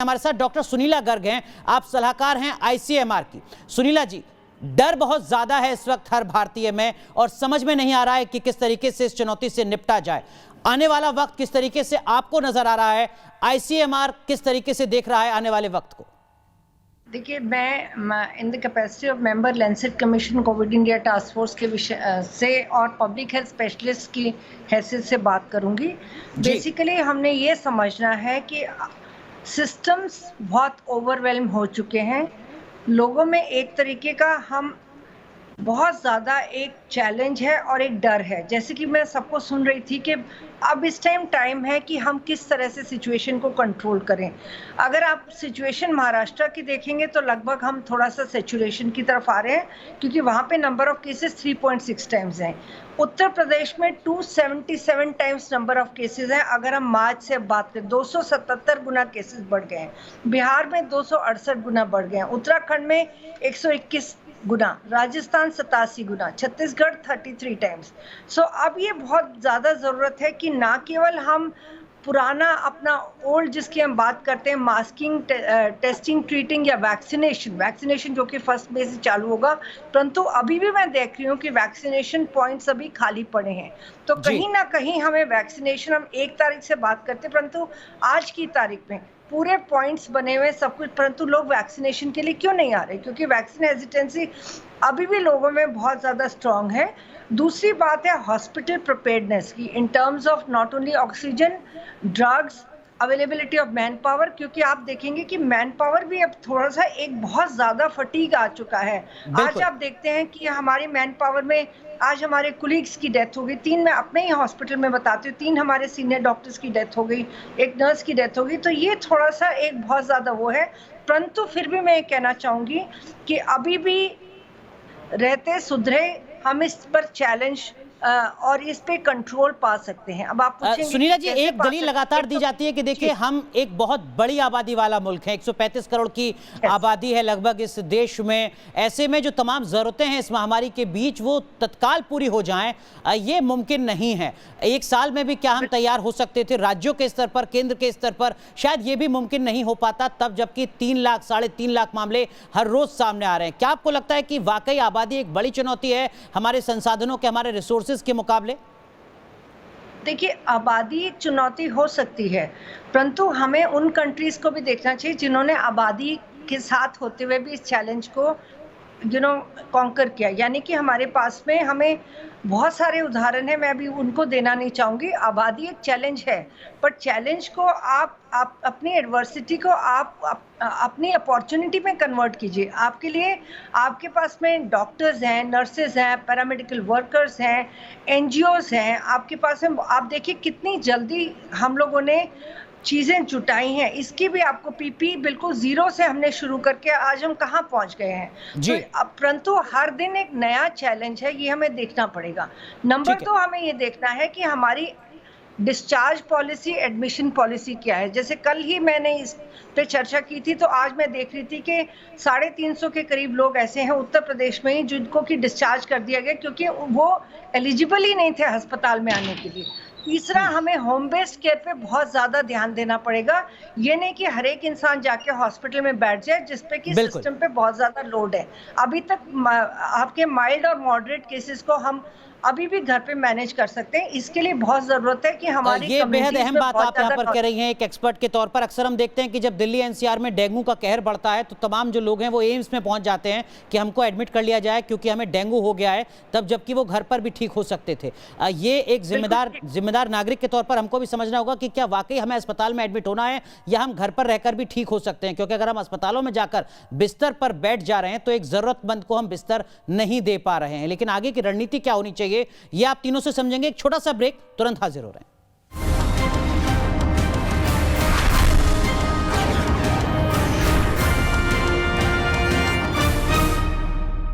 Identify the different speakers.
Speaker 1: हमारे साथ डॉक्टर सुनीला गर्ग हैं, आप सलाहकार हैं आईसीएमआर की। सुनीला जी, डर बहुत ज्यादा है इस वक्त हर भारतीय में और समझ में नहीं आ रहा है कि किस तरीके से इस चुनौती से निपटा जाए। आने वाला वक्त किस तरीके से आपको नजर आ रहा है, आईसीएमआर किस तरीके से देख रहा है आने वाले वक्त को?
Speaker 2: देखिए, मैं in the capacity of member Lancet commission Covid India task force के विषय से और पब्लिक हेल्थ स्पेशलिस्ट की हैसियत से बात करूंगी। बेसिकली हमने ये समझना है कि सिस्टम्स बहुत ओवरवेल्म हो चुके हैं। लोगों में एक तरीके का बहुत ज़्यादा एक चैलेंज है और एक डर है। जैसे कि मैं सबको सुन रही थी कि अब इस टाइम है कि हम किस तरह से सिचुएशन को कंट्रोल करें। अगर आप सिचुएशन महाराष्ट्र की देखेंगे तो लगभग हम थोड़ा सा सैचुरेशन की तरफ आ रहे हैं, क्योंकि वहाँ पे नंबर ऑफ केसेस 3.6 टाइम्स हैं। उत्तर प्रदेश में 277 टाइम्स नंबर ऑफ केसेस हैं। अगर हम मार्च से बात करें 277 गुना केसेस बढ़ गए हैं। बिहार में 268 गुना बढ़ गए हैं। उत्तराखंड में 121 गुना, राजस्थान 87 गुना, छत्तीसगढ़ 33 टाइम्स। सो अब ये बहुत ज़्यादा ज़रूरत है कि ना केवल हम पुराना अपना ओल्ड जिसकी हम बात करते हैं मास्किंग, टेस्टिंग, ट्रीटिंग या वैक्सीनेशन जो कि फर्स्ट बेस से चालू होगा, परंतु अभी भी मैं देख रही हूँ कि वैक्सीनेशन पॉइंट्स अभी खाली पड़े हैं। तो कहीं ना कहीं हमें वैक्सीनेशन, हम 1 तारीख से बात करते हैं परंतु आज की तारीख में पूरे पॉइंट्स बने हुए सब कुछ, परंतु लोग वैक्सीनेशन के लिए क्यों नहीं आ रहे? क्योंकि वैक्सीन हेजिटेंसी अभी भी लोगों में बहुत ज़्यादा स्ट्रांग है। दूसरी बात है हॉस्पिटल प्रिपेयर्डनेस की, in terms of not only oxygen, drugs, availability of man power. क्योंकि आप देखेंगे कि मैन पावर भी अब थोड़ा सा एक बहुत ज़्यादा फटीग आ चुका है। आज आप देखते हैं कि हमारी मैन पावर में आज हमारे कुलीग्स की डेथ हो गई, 3 मैं अपने ही हॉस्पिटल में बताती हूँ, 3 हमारे सीनियर डॉक्टर्स की डेथ हो गई, 1 नर्स की डेथ हो गई। तो ये थोड़ा सा एक बहुत ज़्यादा वो है, परंतु फिर भी मैं ये कहना चाहूँगी कि अभी भी रहते सुधरे हम इस पर चैलेंज और इस पे कंट्रोल पा सकते हैं। अब आप पूछेंगे
Speaker 1: सुनीला जी, एक दलील लगातार दी जाती है कि देखिए हम एक बहुत बड़ी आबादी वाला मुल्क है, 135 करोड़ की आबादी है लगभग इस देश में। ऐसे में जो तमाम जरूरतें हैं इस महामारी के बीच वो तत्काल पूरी हो जाएं, ये मुमकिन नहीं है। 1 साल में भी क्या हम तैयार हो सकते थे? राज्यों के स्तर पर, केंद्र के स्तर पर शायद ये भी मुमकिन नहीं हो पाता तब, जबकि 3 लाख, 3.5 लाख मामले हर रोज सामने आ रहे हैं। क्या आपको लगता है कि वाकई आबादी एक बड़ी चुनौती है हमारे संसाधनों के, हमारे रिसोर्सेज के मुकाबले?
Speaker 2: देखिए, आबादी एक चुनौती हो सकती है, परंतु हमें उन कंट्रीज को भी देखना चाहिए जिन्होंने आबादी के साथ होते हुए भी इस चैलेंज को कॉन्कर किया। यानी कि हमारे पास में हमें बहुत सारे उदाहरण हैं, मैं अभी उनको देना नहीं चाहूँगी। आबादी एक चैलेंज है, पर चैलेंज को आप अपनी एडवर्सिटी को आप अपनी अपॉर्चुनिटी में कन्वर्ट कीजिए। आपके लिए आपके पास में डॉक्टर्स हैं, नर्सेज हैं, पैरामेडिकल वर्कर्स हैं, एनजीओज हैं, आपके पास में। आप देखिए कितनी जल्दी हम लोगों ने चीज़ें जुटाई हैं। इसकी भी आपको पीपी बिल्कुल ज़ीरो से हमने शुरू करके आज हम कहाँ पहुँच गए हैं। तो परंतु हर दिन एक नया चैलेंज है, ये हमें देखना पड़ेगा। नंबर 2, हमें ये देखना है कि हमारी डिस्चार्ज पॉलिसी, एडमिशन पॉलिसी क्या है। जैसे कल ही मैंने इस पे चर्चा की थी, तो आज मैं देख रही थी कि 350 के करीब लोग ऐसे हैं उत्तर प्रदेश में ही जिनको कि डिस्चार्ज कर दिया गया क्योंकि वो एलिजिबल ही नहीं थे अस्पताल में आने के लिए। तीसरा, हमें होम बेस्ड केयर पे बहुत ज़्यादा ध्यान देना पड़ेगा। ये नहीं कि हर एक इंसान जाके हॉस्पिटल में बैठ जाए जिसपे कि सिस्टम पे बहुत ज़्यादा लोड है। अभी तक आपके माइल्ड और मॉडरेट केसेस को हम अभी भी घर पे मैनेज कर सकते हैं। इसके लिए बहुत जरूरत है कि हमारी
Speaker 1: ये बेहद अहम बात आप यहाँ पर कह रही हैं एक एक्सपर्ट के तौर पर। अक्सर हम देखते हैं कि जब दिल्ली एनसीआर में डेंगू का कहर बढ़ता है तो तमाम जो लोग हैं वो एम्स में पहुंच जाते हैं कि हमको एडमिट कर लिया जाए क्योंकि हमें डेंगू हो गया है, तब जबकि वो घर पर भी ठीक हो सकते थे। ये एक जिम्मेदार नागरिक के तौर पर हमको भी समझना होगा कि क्या वाकई हमें अस्पताल में एडमिट होना है या हम घर पर रहकर भी ठीक हो सकते हैं। क्योंकि अगर हम अस्पतालों में जाकर बिस्तर पर बैठ जा रहे हैं तो एक जरूरतमंद को हम बिस्तर नहीं दे पा रहे हैं। लेकिन आगे की रणनीति क्या होनी चाहिए ये आप तीनों से समझेंगे। एक छोटा सा ब्रेक, तुरंत हाजिर हो रहे हैं।